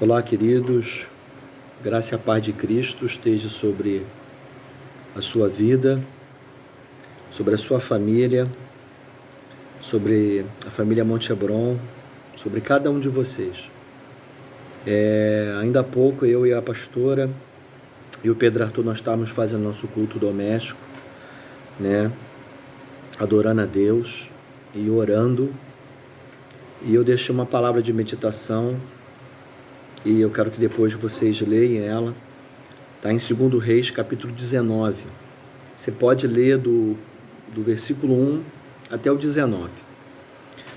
Olá, queridos, graça e a paz de Cristo esteja sobre a sua vida, sobre a sua família, sobre a família Monte Hebron, sobre cada um de vocês. Ainda há pouco eu e a pastora e o Pedro Arthur, nós estávamos fazendo nosso culto doméstico, né? Adorando a Deus e orando, e eu deixei uma palavra de meditação e eu quero que depois vocês leiam ela. Está em 2 Reis, capítulo 19. Você pode ler do versículo 1 até o 19.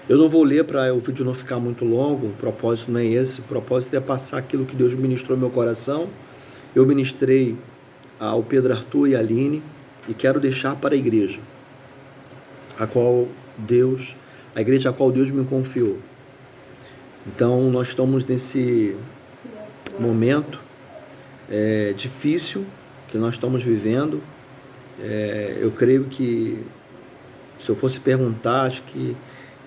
Eu não vou ler para o vídeo não ficar muito longo, o propósito não é esse. O propósito é passar aquilo que Deus ministrou no meu coração. Eu ministrei ao Pedro Arthur e a Aline e quero deixar para a igreja, a igreja a qual Deus me confiou. Então, nós estamos nesse momento difícil que nós estamos vivendo. Eu creio que, se eu fosse perguntar, acho que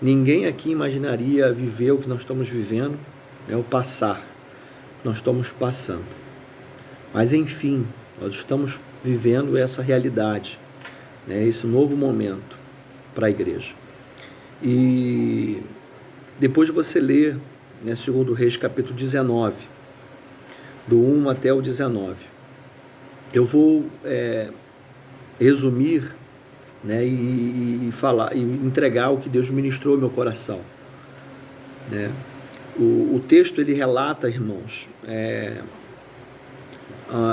ninguém aqui imaginaria viver o que nós estamos vivendo, o passar, nós estamos passando. Mas, enfim, nós estamos vivendo essa realidade, esse novo momento para a igreja. E depois de você ler, 2 Reis, capítulo 19, do 1 até o 19, eu vou resumir, e falar, e entregar o que Deus ministrou ao meu coração. O texto, ele relata, irmãos,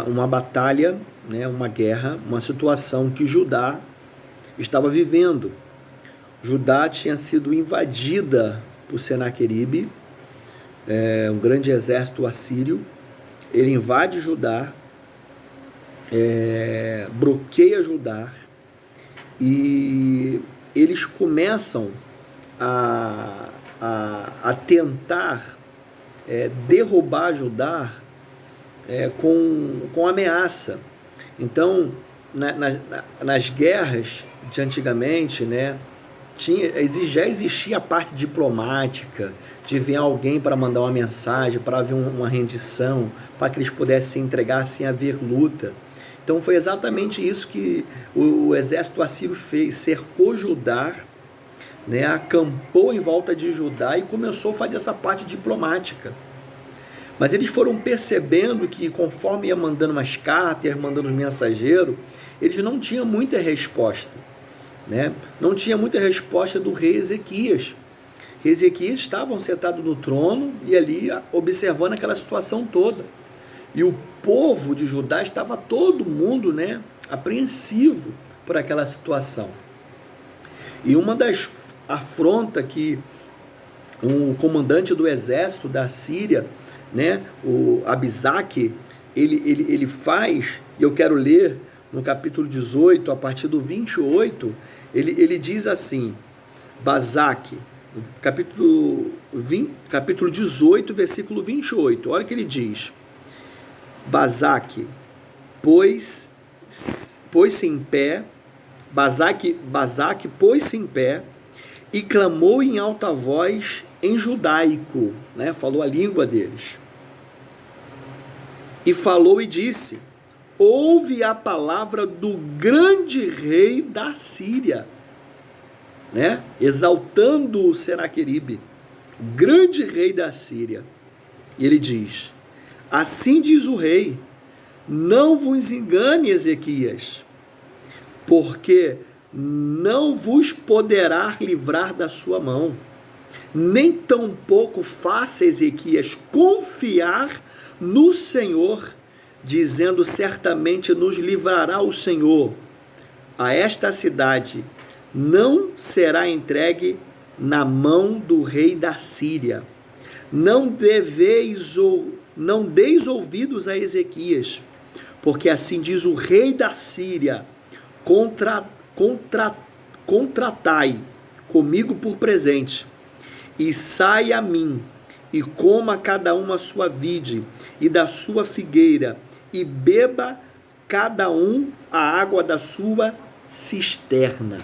uma batalha, uma guerra, uma situação que Judá estava vivendo. Judá tinha sido invadida por Senaqueribe, um grande exército assírio. Ele invade Judá, bloqueia Judá, e eles começam a tentar derrubar Judá com ameaça. Então, nas guerras de antigamente, já existia a parte diplomática, de vir alguém para mandar uma mensagem, para haver uma rendição, para que eles pudessem entregar sem haver luta. Então foi exatamente isso que o exército assírio fez: cercou Judá, acampou em volta de Judá e começou a fazer essa parte diplomática. Mas eles foram percebendo que, conforme ia mandando umas cartas, ia mandando os mensageiros, eles não tinham muita resposta. Não tinha muita resposta do rei Ezequias. Ezequias estava sentado no trono e ali observando aquela situação toda. E o povo de Judá estava todo mundo, apreensivo por aquela situação. E uma das afrontas que o comandante do exército da Síria, o Abisaque, ele faz, e eu quero ler no capítulo 18, a partir do 28, ele diz assim, Basaque, capítulo 18, versículo 28, olha o que ele diz: Basaque pôs-se em pé, Basaque pôs-se em pé e clamou em alta voz em judaico, falou a língua deles, e falou e disse: ouve a palavra do grande rei da Síria, exaltando o Senaqueribe, o grande rei da Síria. E ele diz: assim diz o rei, não vos engane, Ezequias, porque não vos poderá livrar da sua mão, nem tampouco faça Ezequias confiar no Senhor, dizendo: certamente nos livrará o Senhor. A esta cidade não será entregue na mão do rei da Síria. Não deis ouvidos a Ezequias, porque assim diz o rei da Síria: contratai comigo por presente, e sai a mim, e coma cada um a sua vide e da sua figueira, e beba cada um a água da sua cisterna.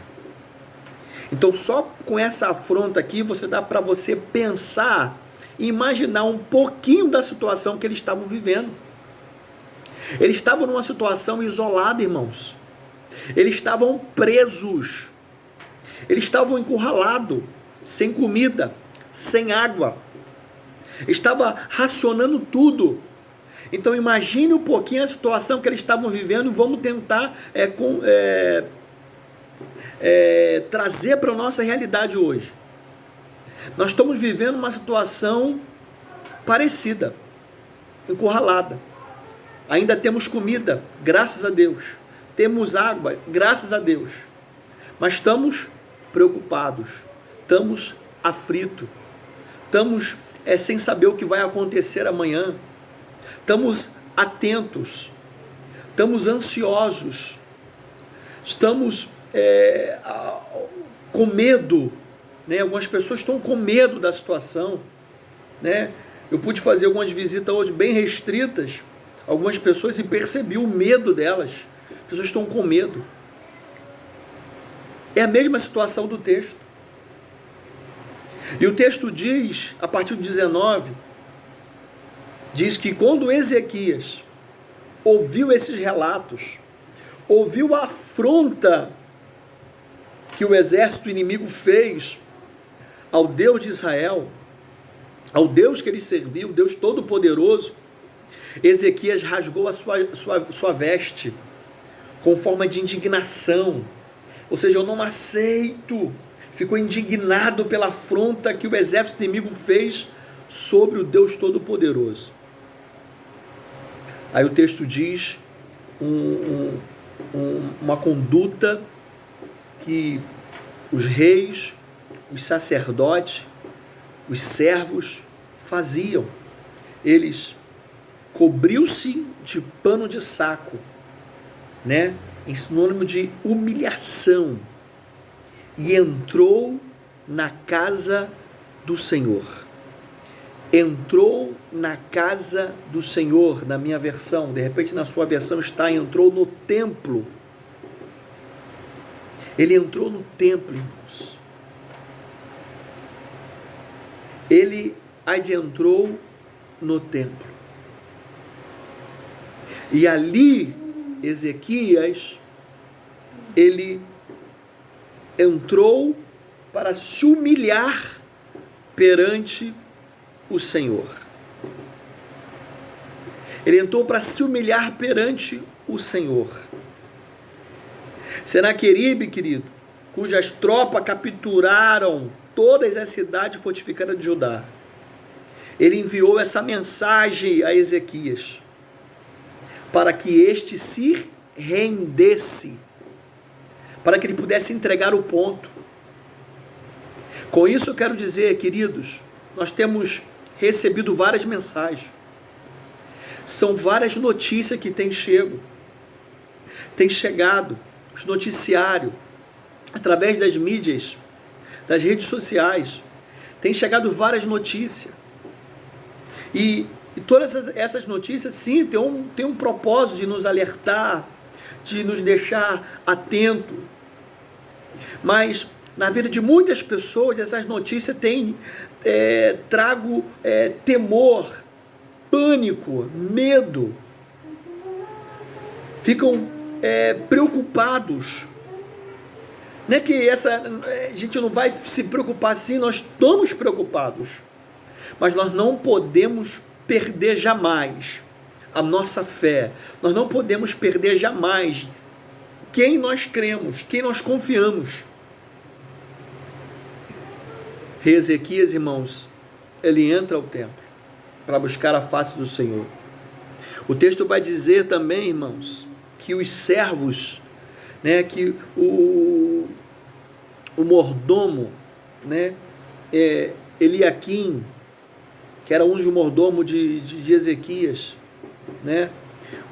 Então, só com essa afronta aqui, dá para você pensar e imaginar um pouquinho da situação que eles estavam vivendo. Eles estavam numa situação isolada, irmãos. Eles estavam presos. Eles estavam encurralados, sem comida, sem água. Estava racionando tudo. Então imagine um pouquinho a situação que eles estavam vivendo e vamos tentar trazer para a nossa realidade hoje. Nós estamos vivendo uma situação parecida, encurralada. Ainda temos comida, graças a Deus. Temos água, graças a Deus. Mas estamos preocupados, estamos aflitos, estamos sem saber o que vai acontecer amanhã. Estamos atentos, estamos ansiosos, estamos com medo, né? Algumas pessoas estão com medo da situação, né? Eu pude fazer algumas visitas hoje bem restritas, algumas pessoas, e percebi o medo delas. As pessoas estão com medo. É a mesma situação do texto. E o texto diz, a partir do 19, diz que quando Ezequias ouviu esses relatos, ouviu a afronta que o exército inimigo fez ao Deus de Israel, ao Deus que ele serviu, Deus Todo-Poderoso, Ezequias rasgou a sua veste com forma de indignação. Ou seja, eu não aceito. Ficou indignado pela afronta que o exército inimigo fez sobre o Deus Todo-Poderoso. Aí o texto diz uma conduta que os reis, os sacerdotes, os servos faziam. Eles cobriu-se de pano de saco, né? Em sinônimo de humilhação, e entrou na casa do Senhor. Entrou na casa do Senhor, na minha versão. De repente na sua versão está, entrou no templo. Ele entrou no templo, irmãos. Ele adentrou no templo. E ali, Ezequias, ele entrou para se humilhar perante o Senhor. Ele entrou para se humilhar perante o Senhor. Senaqueribe, querido, cujas tropas capturaram todas as cidades fortificadas de Judá, ele enviou essa mensagem a Ezequias, para que este se rendesse, para que ele pudesse entregar o ponto. Com isso eu quero dizer, queridos, nós temos recebido várias mensagens, são várias notícias que têm chegado, os noticiários, através das mídias, das redes sociais, tem chegado várias notícias, e todas essas notícias, sim, tem um propósito de nos alertar, de nos deixar atento, mas na vida de muitas pessoas, essas notícias têm trago temor, pânico, medo, ficam preocupados. Não é que a gente não vai se preocupar assim, nós estamos preocupados, mas nós não podemos perder jamais a nossa fé, nós não podemos perder jamais quem nós cremos, quem nós confiamos. Rei Ezequias, irmãos, ele entra ao templo para buscar a face do Senhor. O texto vai dizer também, irmãos, que os servos, né, que o mordomo, né, Eliaquim, que era um dos mordomos de Ezequias, né,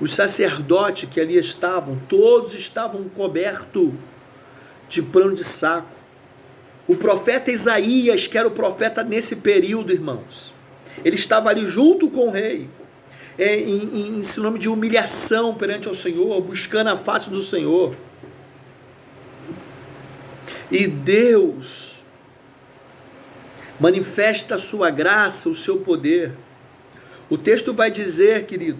os sacerdotes que ali estavam, todos estavam cobertos de pano de saco. O profeta Isaías, que era o profeta nesse período, irmãos, ele estava ali junto com o rei, em sinônimo de humilhação perante ao Senhor, buscando a face do Senhor. manifesta a sua graça, o seu poder. O texto vai dizer, querido,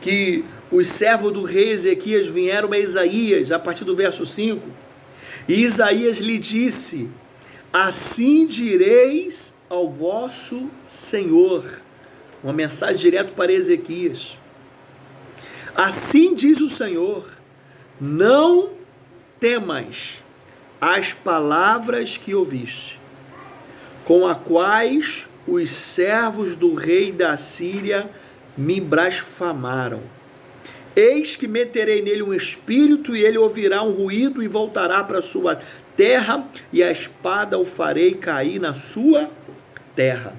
que os servos do rei Ezequias vieram a Isaías, a partir do verso 5, e Isaías lhe disse: assim direis ao vosso Senhor. Uma mensagem direto para Ezequias. Assim diz o Senhor: não temas as palavras que ouviste, com as quais os servos do rei da Síria me blasfemaram. Eis que meterei nele um espírito, e ele ouvirá um ruído e voltará para a sua terra, e a espada o farei cair na sua terra.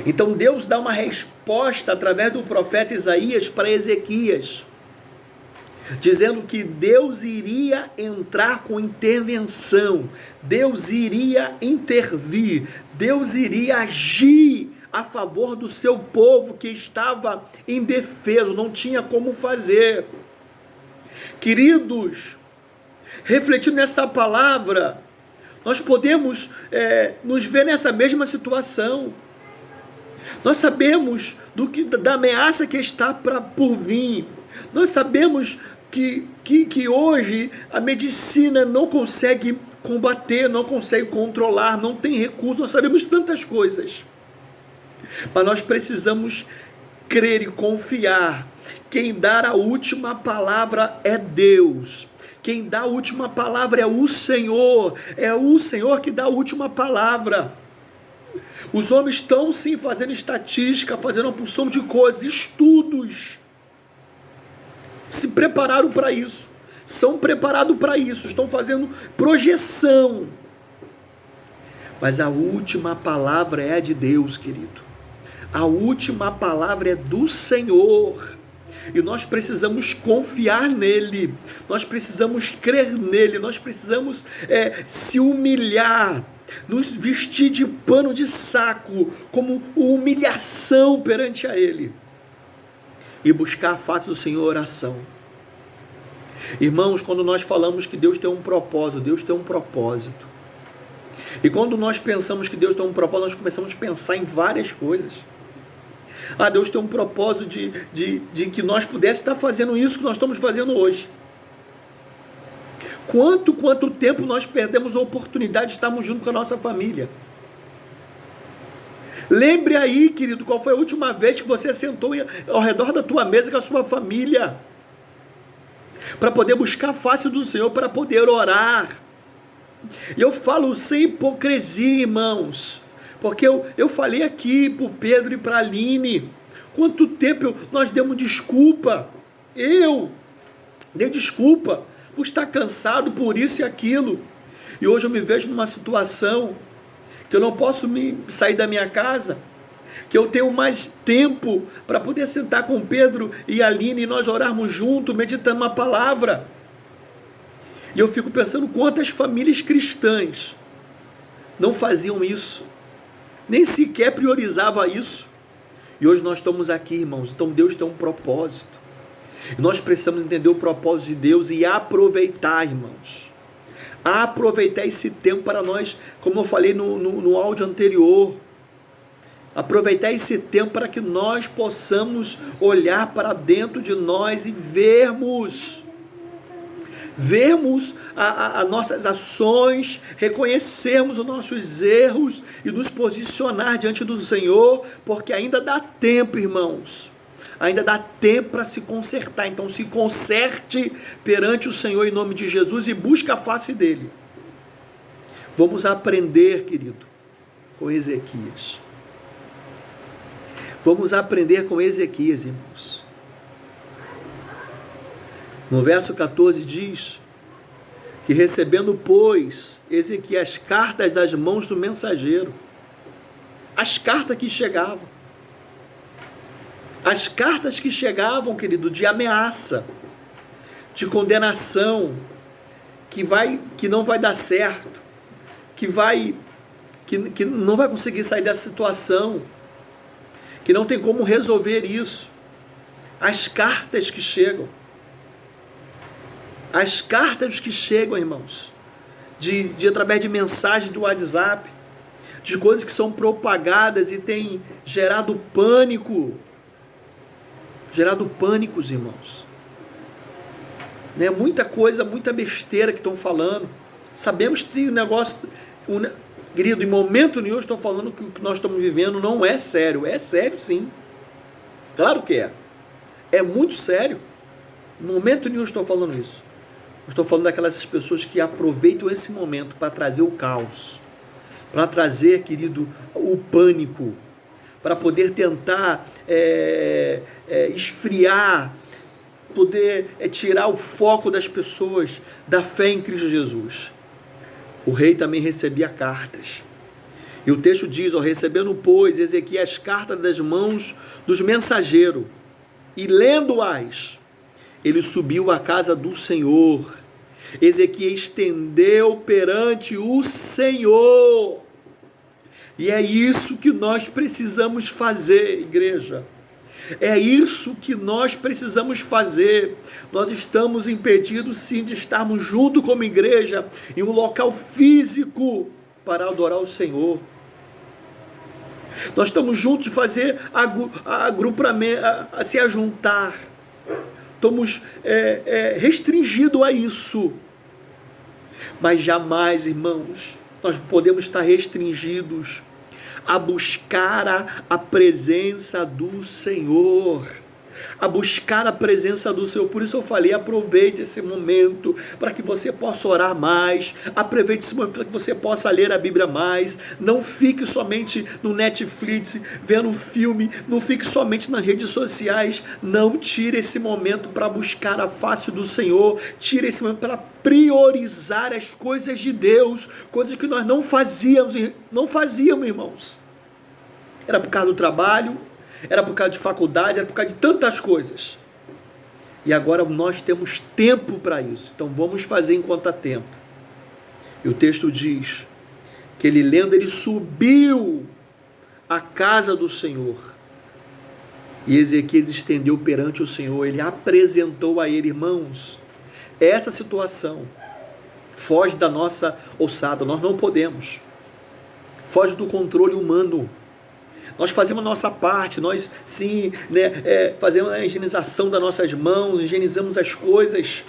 Então Deus dá uma resposta através do profeta Isaías para Ezequias, dizendo que Deus iria entrar com intervenção, Deus iria intervir, Deus iria agir a favor do seu povo que estava indefeso, não tinha como fazer. Queridos, refletindo nessa palavra, nós podemos nos ver nessa mesma situação. Nós sabemos da ameaça que está por vir. Nós sabemos que hoje a medicina não consegue combater, não consegue controlar, não tem recursos, nós sabemos tantas coisas. Mas nós precisamos crer e confiar. Quem dá a última palavra é Deus. Quem dá a última palavra é o Senhor. É o Senhor que dá a última palavra. Os homens estão sim fazendo estatística, fazendo uma porção de coisas, estudos. Se prepararam para isso. São preparados para isso. Estão fazendo projeção. Mas a última palavra é de Deus, querido. A última palavra é do Senhor. E nós precisamos confiar nele. Nós precisamos crer nele. Nós precisamos se humilhar. Nos vestir de pano de saco. Como humilhação perante a ele. E buscar a face do Senhor, oração. Irmãos, quando nós falamos que Deus tem um propósito, Deus tem um propósito. E quando nós pensamos que Deus tem um propósito, nós começamos a pensar em várias coisas. Deus tem um propósito de que nós pudéssemos estar fazendo isso que nós estamos fazendo hoje. Quanto tempo nós perdemos a oportunidade de estarmos junto com a nossa família? Lembre aí, querido, qual foi a última vez que você sentou ao redor da tua mesa com a sua família, para poder buscar a face do Senhor, para poder orar. E eu falo sem hipocrisia, irmãos, porque eu falei aqui para o Pedro e para a Aline, quanto tempo nós demos desculpa, eu dei desculpa por estar cansado, por isso e aquilo, e hoje eu me vejo numa situação que eu não posso sair da minha casa, que eu tenho mais tempo para poder sentar com Pedro e a Aline e nós orarmos juntos, meditando uma palavra. E eu fico pensando quantas famílias cristãs não faziam isso, nem sequer priorizavam isso. E hoje nós estamos aqui, irmãos. Então Deus tem um propósito. E nós precisamos entender o propósito de Deus e aproveitar, irmãos. Aproveitar esse tempo para nós, como eu falei no áudio anterior. Aproveitar esse tempo para que nós possamos olhar para dentro de nós e vermos as nossas ações, reconhecermos os nossos erros e nos posicionar diante do Senhor, porque ainda dá tempo, irmãos, ainda dá tempo para se consertar. Então se conserte perante o Senhor em nome de Jesus e busque a face dele. Vamos aprender, querido, com Ezequias. Vamos aprender com Ezequias, irmãos. No verso 14 diz que recebendo, pois, Ezequias cartas das mãos do mensageiro, as cartas que chegavam, querido, de ameaça, de condenação, que não vai dar certo, que não vai conseguir sair dessa situação, que não tem como resolver isso. As cartas que chegam, irmãos, através de mensagens do WhatsApp, de coisas que são propagadas e tem gerado pânico. Gerado pânicos, irmãos. Né? Muita coisa, muita besteira que estão falando. Sabemos que o negócio... Querido, em momento nenhum estão falando que o que nós estamos vivendo não é sério. É sério, sim. Claro que é. É muito sério. Em momento nenhum estou falando isso. Estou falando daquelas pessoas que aproveitam esse momento para trazer o caos, para trazer, querido, o pânico, para poder tentar esfriar, poder tirar o foco das pessoas da fé em Cristo Jesus. O rei também recebia cartas. E o texto diz, recebendo, pois, Ezequias as cartas das mãos dos mensageiros, e lendo-as, ele subiu à casa do Senhor. Ezequias estendeu perante o Senhor. E é isso que nós precisamos fazer, igreja. É isso que nós precisamos fazer. Nós estamos impedidos, sim, de estarmos juntos como igreja, em um local físico, para adorar o Senhor. Nós estamos juntos de fazer agrupamento, a se ajuntar. Estamos restringidos a isso. Mas jamais, irmãos, nós podemos estar restringidos a buscar a presença do Senhor. A buscar a presença do Senhor. Por isso eu falei, aproveite esse momento para que você possa orar mais. Aproveite esse momento para que você possa ler a Bíblia mais. Não fique somente no Netflix vendo um filme. Não fique somente nas redes sociais. Não tire esse momento para buscar a face do Senhor. Tire esse momento para priorizar as coisas de Deus. Coisas que nós não fazíamos, irmãos. Era por causa do trabalho, era por causa de faculdade, era por causa de tantas coisas. E agora nós temos tempo para isso. Então vamos fazer enquanto há tempo. E o texto diz que ele lendo, ele subiu à casa do Senhor. E Ezequias estendeu perante o Senhor. Ele apresentou a ele, irmãos, essa situação foge da nossa ossada. Nós não podemos. Foge do controle humano. Nós fazemos a nossa parte, nós sim, fazemos a higienização das nossas mãos, higienizamos as coisas,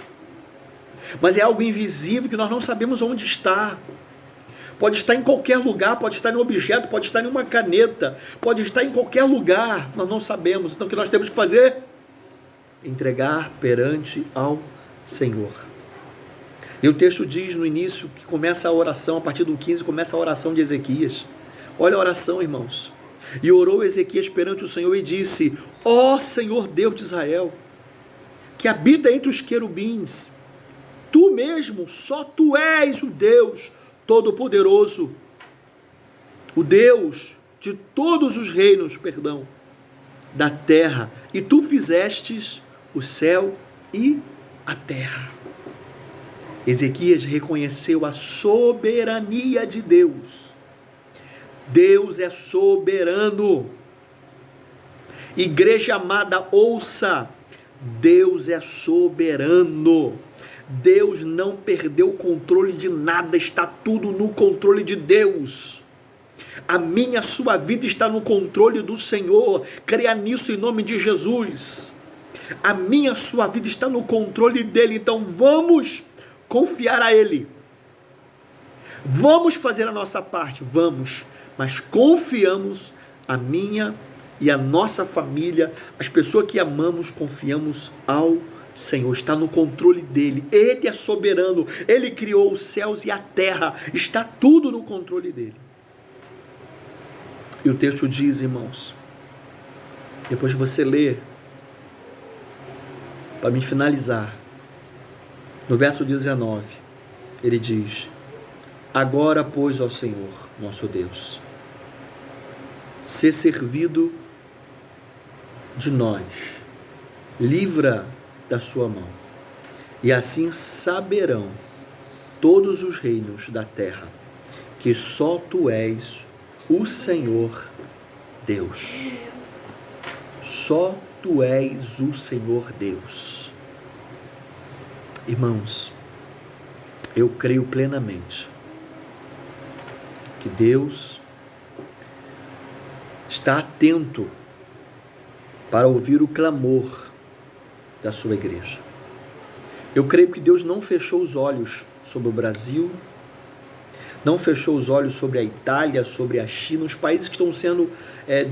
mas é algo invisível que nós não sabemos onde está. Pode estar em qualquer lugar, pode estar em um objeto, pode estar em uma caneta, pode estar em qualquer lugar, nós não sabemos. Então o que nós temos que fazer? Entregar perante ao Senhor. E o texto diz no início que começa a oração, a partir do 15 começa a oração de Ezequias. Olha a oração, irmãos. E orou Ezequias perante o Senhor e disse: ó Senhor Deus de Israel, que habita entre os querubins, tu mesmo, só tu és o Deus Todo-Poderoso, o Deus de todos os reinos, da terra, e tu fizestes o céu e a terra. Ezequias reconheceu a soberania de Deus. Deus é soberano. Igreja amada, ouça. Deus é soberano. Deus não perdeu o controle de nada. Está tudo no controle de Deus. A minha, a sua vida está no controle do Senhor. Creia nisso em nome de Jesus. A minha, a sua vida está no controle dEle. Então vamos confiar a Ele. Vamos fazer a nossa parte. Vamos. Mas confiamos, a minha e a nossa família, as pessoas que amamos, confiamos ao Senhor. Está no controle dEle. Ele é soberano. Ele criou os céus e a terra. Está tudo no controle dEle. E o texto diz, irmãos, depois de você ler, para me finalizar, no verso 19, ele diz: agora, pois, ó Senhor, nosso Deus, ser servido de nós, livra da sua mão, e assim saberão todos os reinos da terra que só tu és o Senhor Deus. Só tu és o Senhor Deus. Irmãos, eu creio plenamente que Deus está atento para ouvir o clamor da sua igreja. Eu creio que Deus não fechou os olhos sobre o Brasil, não fechou os olhos sobre a Itália, sobre a China, os países que estão sendo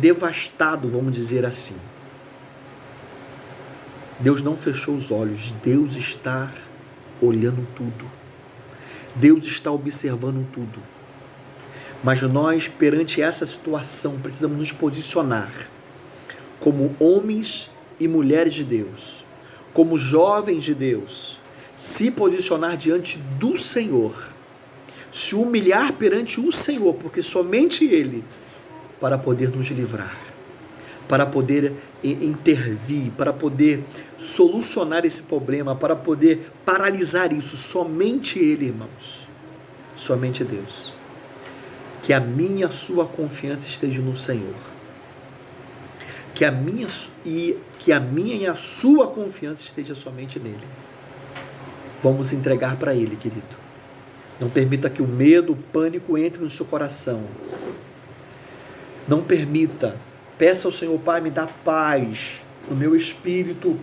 devastados, vamos dizer assim. Deus não fechou os olhos, Deus está olhando tudo. Deus está observando tudo. Mas nós, perante essa situação, precisamos nos posicionar como homens e mulheres de Deus, como jovens de Deus, se posicionar diante do Senhor, se humilhar perante o Senhor, porque somente Ele, para poder nos livrar, para poder intervir, para poder solucionar esse problema, para poder paralisar isso, somente Ele, irmãos, somente Deus. Que a minha e a sua confiança esteja no Senhor, que a minha e a sua confiança esteja somente nele. Vamos entregar para Ele, querido. Não permita que o medo, o pânico entre no seu coração. Não permita. Peça ao Senhor, Pai, me dá paz no meu espírito.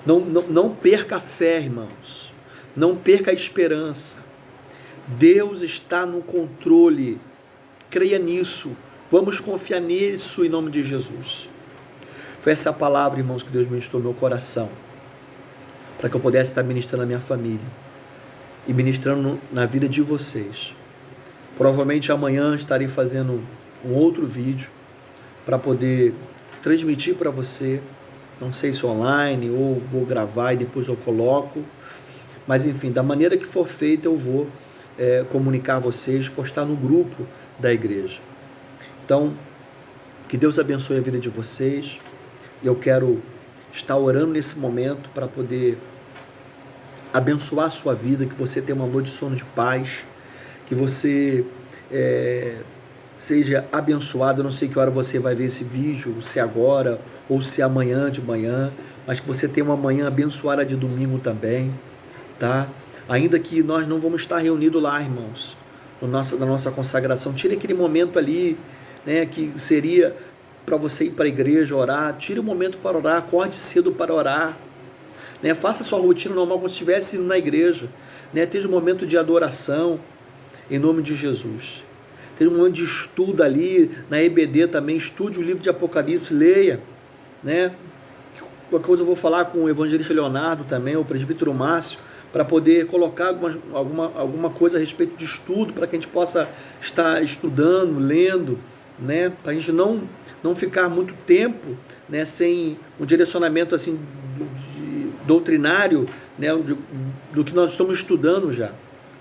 Não perca a fé, irmãos. Não perca a esperança. Deus está no controle. Creia nisso. Vamos confiar nisso em nome de Jesus. Foi essa a palavra, irmãos, que Deus ministrou no meu coração, para que eu pudesse estar ministrando a minha família e ministrando na vida de vocês. Provavelmente amanhã estarei fazendo um outro vídeo para poder transmitir para você, não sei se online ou vou gravar e depois eu coloco, mas enfim, da maneira que for feita eu vou comunicar a vocês, postar no grupo da igreja. Então, que Deus abençoe a vida de vocês. Eu quero estar orando nesse momento para poder abençoar a sua vida, que você tenha uma noite de sono de paz, que você seja abençoado. Eu não sei que hora você vai ver esse vídeo, se agora ou se amanhã de manhã, mas que você tenha uma manhã abençoada de domingo também, tá? Ainda que nós não vamos estar reunidos lá, irmãos, na nossa consagração, tire aquele momento ali, né, que seria para você ir para a igreja orar, tire um momento para orar, acorde cedo para orar, né, faça a sua rotina normal como se estivesse indo na igreja, né, esteja um momento de adoração, em nome de Jesus, esteja um momento de estudo ali, na EBD também, estude o livro de Apocalipse, leia, né, qualquer coisa eu vou falar com o evangelista Leonardo também, o presbítero Márcio, para poder colocar alguma coisa a respeito de estudo, para que a gente possa estar estudando, lendo, né, para a gente não ficar muito tempo, né, sem um direcionamento assim doutrinário, né, do que nós estamos estudando já.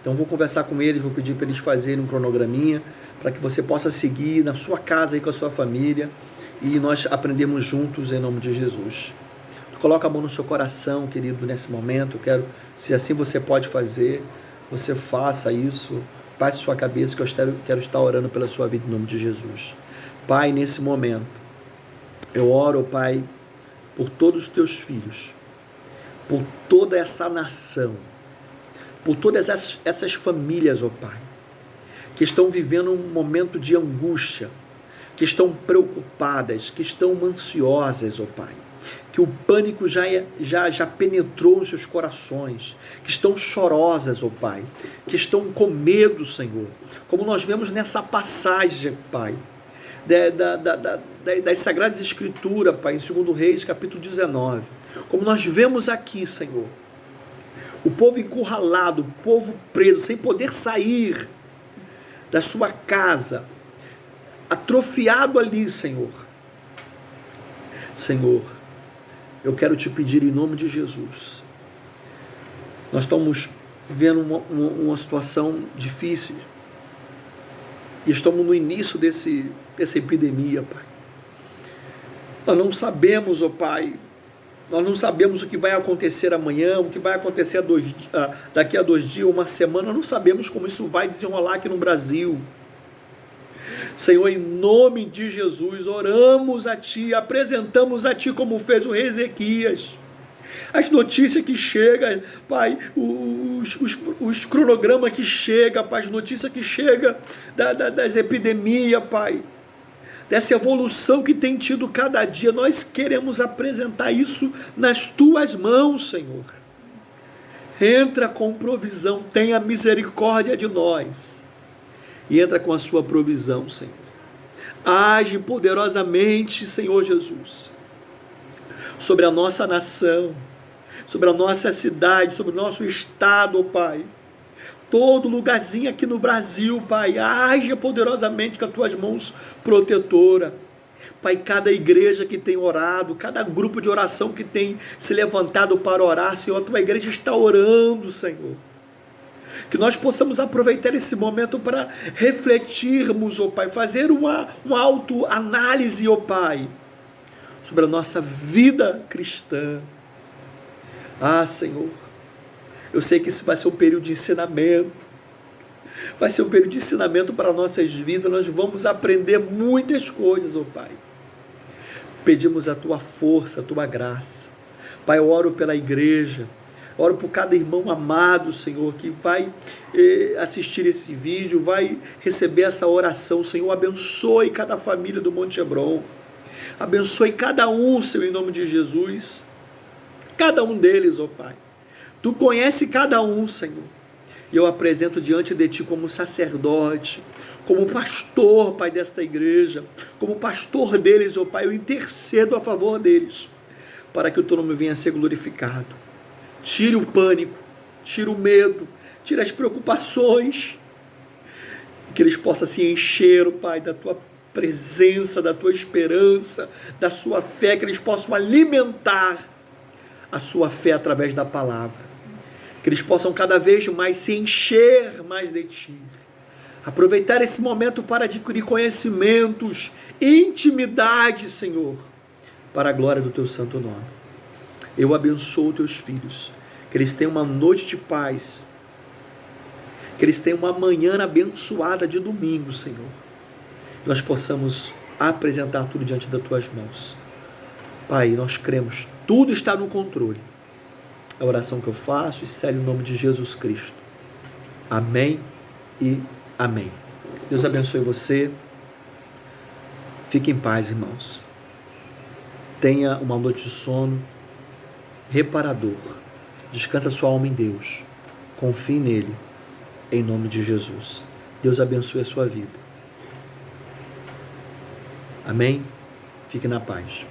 Então vou conversar com eles, vou pedir para eles fazerem um cronograminha, para que você possa seguir na sua casa aí com a sua família, e nós aprendemos juntos em nome de Jesus. Coloca a mão no seu coração, querido, nesse momento. Eu quero, se assim você pode fazer, você faça isso. Baixe sua cabeça, que eu quero estar orando pela sua vida em nome de Jesus. Pai, nesse momento, eu oro, Pai, por todos os teus filhos, por toda essa nação, por todas essas famílias, ó Pai, que estão vivendo um momento de angústia, que estão preocupadas, que estão ansiosas, ó Pai, que o pânico já penetrou os seus corações, que estão chorosas, ó Pai, que estão com medo, Senhor, como nós vemos nessa passagem, Pai, das Sagradas Escrituras, Pai, em 2 Reis, capítulo 19, como nós vemos aqui, Senhor, o povo encurralado, o povo preso, sem poder sair da sua casa, atrofiado ali, Senhor. Senhor, eu quero te pedir em nome de Jesus. Nós estamos vivendo uma situação difícil e estamos no início dessa epidemia, Pai. Nós não sabemos, ó Pai, nós não sabemos o que vai acontecer amanhã, o que vai acontecer daqui a 2 dias, uma semana, nós não sabemos como isso vai desenrolar aqui no Brasil. Senhor, em nome de Jesus, oramos a Ti, apresentamos a Ti como fez o rei Ezequias. As notícias que chegam, Pai, os cronogramas que chegam, Pai, as notícias que chegam das epidemias, Pai. dessa evolução que tem tido cada dia. Nós queremos apresentar isso nas tuas mãos, Senhor. Entra com provisão, tenha misericórdia de nós e entra com a sua provisão, Senhor. Age poderosamente, Senhor Jesus, sobre a nossa nação, sobre a nossa cidade, sobre o nosso estado, Pai. Todo lugarzinho aqui no Brasil, Pai, age poderosamente com as tuas mãos protetoras. Pai, cada igreja que tem orado, cada grupo de oração que tem se levantado para orar, Senhor, a tua igreja está orando, Senhor. Que nós possamos aproveitar esse momento para refletirmos, ó Pai, fazer uma autoanálise, ó Pai, sobre a nossa vida cristã. Ah, Senhor, eu sei que isso vai ser um período de ensinamento, vai ser um período de ensinamento para nossas vidas. Nós vamos aprender muitas coisas, ó Pai. Pedimos a tua força, a tua graça. Pai, eu oro pela igreja, oro por cada irmão amado, Senhor, que vai assistir esse vídeo, vai receber essa oração. Senhor, abençoe cada família do Monte Hebron, abençoe cada um, Senhor, em nome de Jesus, cada um deles, ó Pai. Tu conhece cada um, Senhor, e eu apresento diante de Ti como sacerdote, como pastor, Pai, desta igreja, como pastor deles, ó Pai, eu intercedo a favor deles, para que o Teu nome venha a ser glorificado. Tire o pânico, tire o medo, tire as preocupações, que eles possam se encher, ó Pai, da Tua presença, da Tua esperança, da Sua fé, que eles possam alimentar a Sua fé através da palavra, que eles possam cada vez mais se encher mais de Ti, aproveitar esse momento para adquirir conhecimentos, intimidade, Senhor, para a glória do Teu santo nome. Eu abençoo Teus filhos, que eles tenham uma noite de paz, que eles tenham uma manhã abençoada de domingo, Senhor, que nós possamos apresentar tudo diante das Tuas mãos. Pai, nós cremos, tudo está no controle. É a oração que eu faço e celo em nome de Jesus Cristo. Amém e amém. Deus abençoe você. Fique em paz, irmãos. Tenha uma noite de sono reparador. Descansa sua alma em Deus. Confie nele, em nome de Jesus. Deus abençoe a sua vida. Amém? Fique na paz.